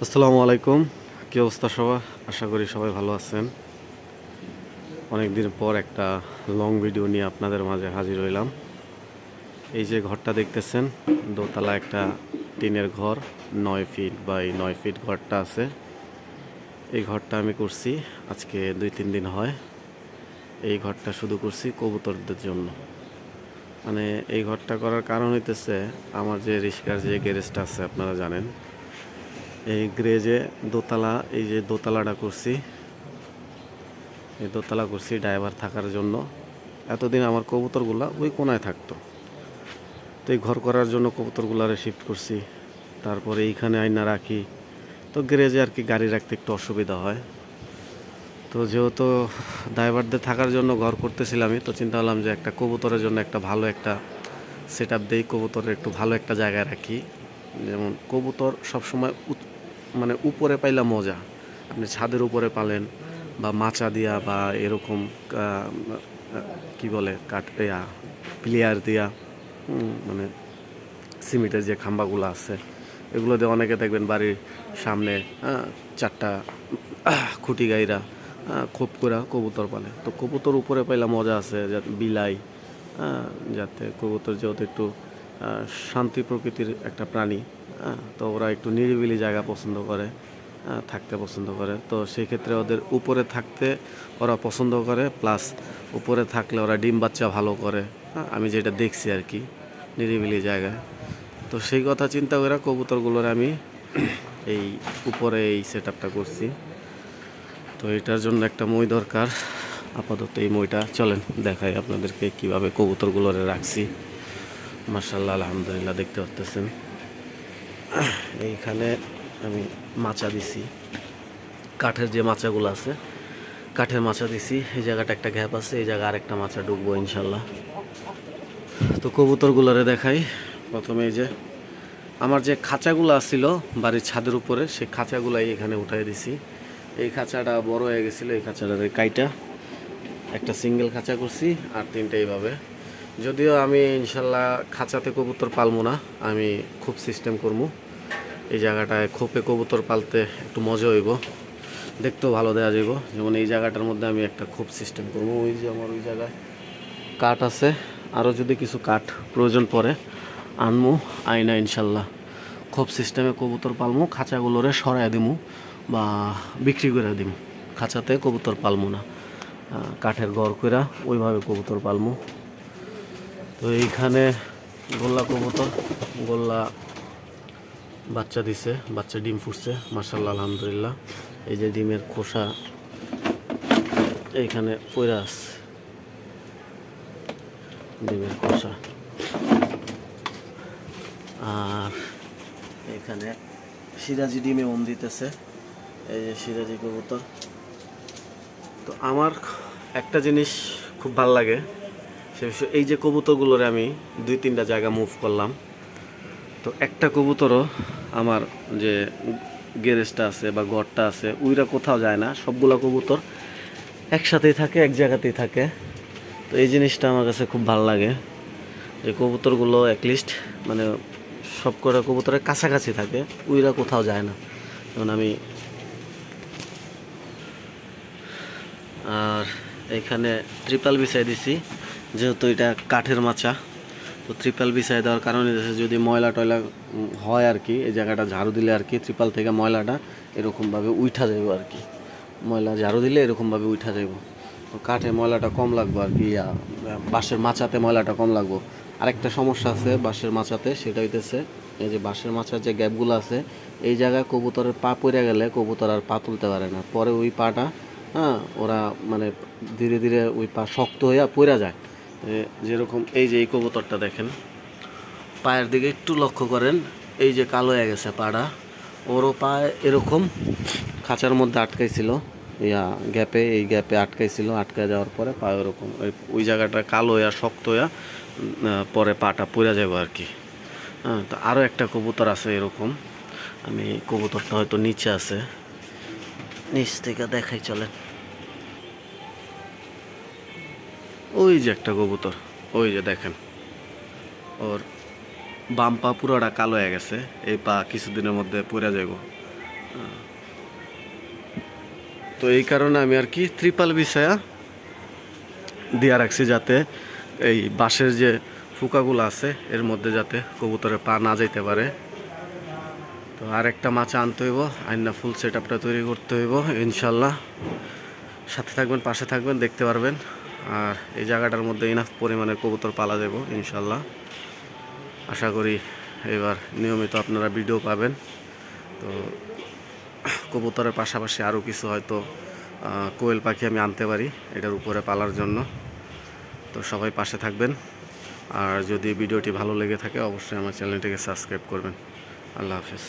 আসসালামু আলাইকুম। কি অবস্থা সবার? আশা করি সবাই ভালো আছেন। অনেক দিন পর একটা লং ভিডিও নিয়ে আপনাদের মাঝে হাজির হইলাম। এই যে ঘরটা দেখতেছেন, দোতলা একটা টিনের ঘর, 9 ফিট বাই 9 ফিট ঘরটা আছে। এই ঘরটা আমি করছি আজকে 2-3 দিন হয়। এই ঘরটা শুধু করছি কবুতরদের জন্য। মানে এই ঘরটা করার কারণ হইতেছে, আমার যে রিস্কার যে গ্যারেজটা আছে আপনারা জানেন, এই গ্যারেজে দোতলা, এই যে দোতলাটা করছি, এই দোতলা করছি ড্রাইভার থাকার জন্য। এতদিন আমার কবুতরগুলা ওই কোনায় থাকতো, তো এই ঘর করার জন্য কবুতরগুলারে শিফট করছি। তারপরে এইখানে আইনা রাখি, তো গ্যারেজে আর কি গাড়ি রাখতে একটু অসুবিধা হয়। তো যেহেতু ড্রাইভারদের থাকার জন্য ঘর করতেছিলামই, তো চিন্তা করলাম যে একটা কবুতরের জন্য একটা ভালো একটা সেট আপ দেই, কবুতরের একটু ভালো একটা জায়গায় রাখি। যেমন কবুতর সবসময় মানে উপরে পাইলে মজা, আপনি ছাদের উপরে পালেন বা মাচা দিয়া বা এরকম কি বলে কাঠ প্লেয়ার দিয়া, মানে সিমেন্টের যে খাম্বাগুলো আছে এগুলো দিয়ে অনেকে দেখবেন বাড়ির সামনে 4টা খুঁটি গাইরা খোপ করে কবুতর পালে। তো কবুতর উপরে পাইলে মজা আছে, যাতে বিলাই, যাতে কবুতর যেহেতু একটু শান্তি প্রকৃতির একটা প্রাণী, তো ওরা একটু নিরিবিলি জায়গা পছন্দ করে, থাকতে পছন্দ করে। তো সেই ক্ষেত্রে ওদের উপরে থাকতে ওরা পছন্দ করে, প্লাস উপরে থাকলে ওরা ডিম বাচ্চা ভালো করে। আমি যেটা দেখছি আর কি, নিরিবিলি জায়গায়। তো সেই কথা চিন্তা করে কবুতরগুলোর আমি এই উপরে এই সেট আপটা করছি। তো এটার জন্য একটা মই দরকার। আপাতত এই মইটা চলেন দেখাই আপনাদেরকে কিভাবে কবুতরগুলোরে রাখছি। মাশাআল্লাহ, আলহামদুলিল্লাহ, দেখতে পাচ্ছেন এইখানে আমি মাচা দিছি, কাঠের যে মাচাগুলো আছে কাঠের মাচা দিছি। এই জায়গাটা একটা গ্যাপ আছে, এই জায়গা আরেকটা মাচা ঢুকবো ইনশাল্লাহ। তো কবুতরগুলোরে দেখাই। প্রথমে এই যে আমার যে খাঁচাগুলো আসছিল বাড়ির ছাদের উপরে, সেই খাঁচাগুলাই এখানে উঠাই দিছি। এই খাঁচাটা বড় হয়ে গেছিলো, এই খাঁচাটার কাইটা একটা সিঙ্গেল খাঁচা করছি, আর 3টে এইভাবে। যদিও আমি ইনশাল্লাহ খাঁচাতে কবুতর পালবো না, আমি খুব সিস্টেম করবো। এই জায়গাটায় খোপে কবুতর পালতে একটু মজা হইব, দেখতেও ভালো দেওয়া যাইব। যেমন এই জায়গাটার মধ্যে আমি একটা খোপ সিস্টেম করবো। ওই যে আমার ওই জায়গায় কাঠ আছে, আরও যদি কিছু কাঠ প্রয়োজন পড়ে আনমু, আইনা ইনশাল্লাহ খোপ সিস্টেমে কবুতর পালমু। খাঁচাগুলোরে সরাই দিমু বা বিক্রি করে দিমু, খাঁচাতে কবুতর পালমু না, কাঠের ঘর কইরা ওইভাবে কবুতর পালমু। তো এইখানে গোল্লা কবুতর, গোল্লা বাচ্চা দিছে, বাচ্চা ডিম ফুটছে মাশাআল্লাহ, আলহামদুলিল্লাহ। এই যে ডিমের খোসা এইখানে পইরা আছে, ডিমের খোসা। আর এখানে সিরাজি ডিমে দিতেছে, এই যে সিরাজি কবুতর। তো আমার একটা জিনিস খুব ভালো লাগে, সে বিষয় এই যে কবুতরগুলোরে আমি 2-3টা জায়গা মুভ করলাম, তো একটা কবুতরও আমার যে গ্যারেজটা আছে বা ঘরটা আছে ওইরা কোথাও যায় না, সবগুলা কবুতর একসাথেই থাকে, এক জায়গাতেই থাকে। তো এই জিনিসটা আমার কাছে খুব ভালো লাগে, যে কবুতরগুলো অ্যাটলিস্ট মানে সব কটা কবুতরের কাছাকাছি থাকে, ওইরা কোথাও যায় না। যেমন আমি আর এখানে ত্রিপাল বিছাই দিছি, যেহেতু এটা কাঠের মাচা। তো ত্রিপাল বিছাই দেওয়ার কারণে যদি ময়লা টয়লা হয় আর কি, এই জায়গাটা ঝাড়ু দিলে আর কি ত্রিপাল থেকে ময়লাটা এরকমভাবে উঠা যাইব আর কি, ময়লা ঝাড়ু দিলে এরকমভাবে উঠা যাইব। তো কাঠে ময়লাটা কম লাগবে আর কি, বাঁশের মাচাতে ময়লাটা কম লাগবে। আরেকটা সমস্যা আছে বাঁশের মাচাতে, সেটা হইতেছে এই যে বাঁশের মাচার যে গ্যাপগুলো আছে, এই জায়গায় কবুতরের পা পড়ে গেলে কবুতর আর পা তুলতে পারে না, পরে ওই পাটা ওরা মানে ধীরে ধীরে ওই পা শক্ত হইয়া পড়ে যায়। যেরকম এই যে এই কবুতরটা দেখেন, পায়ের দিকে একটু লক্ষ্য করেন, এই যে কালো হয়ে গেছে পাটা, ওরও পা এরকম খাঁচার মধ্যে আটকাইছিল, গ্যাপে, এই গ্যাপে আটকাইছিল, আটকায় যাওয়ার পরে পা ওরকম ওই জায়গাটা কালো হইয়া শক্ত হইয়া পরে পাটা পড়ে যাবে আর কি। তো আরও একটা কবুতর আছে এরকম, আমি কবুতরটা হয়তো নিচে আছে, নিচ থেকে দেখাই চলেন। ওই যে একটা কবুতর, ওই যে দেখেন, ওর বাম পা পুরোটা কালো হয়ে গেছে, এই পা কিছুদিনের মধ্যে পড়ে যাব। তো এই কারণে আমি আর কি ত্রিপাল বিছায়া দিয়া রাখছি, যাতে এই বাঁশের যে ফুকাগুলো আছে এর মধ্যে যাতে কবুতরের পা না যাইতে পারে। তো আর একটা মাচা আনতে হইব, আইনা ফুল সেট আপটা তৈরি করতে হইব ইনশাল্লাহ। সাথে থাকবেন, পাশে থাকবেন, দেখতে পারবেন। আর এই জায়গাটার মধ্যে ইনাফ পরিমাণে কবুতর পালা যাব ইনশাল্লাহ। আশা করি এবার নিয়মিত আপনারা ভিডিও পাবেন। তো কবুতরের পাশাপাশি আরও কিছু হয়তো কোয়েল পাখি আমি আনতে পারি এটার উপরে পালার জন্য। তো সবাই পাশে থাকবেন। আর যদি ভিডিওটি ভালো লেগে থাকে অবশ্যই আমার চ্যানেলটিকে সাবস্ক্রাইব করবেন। আল্লাহ হাফেজ।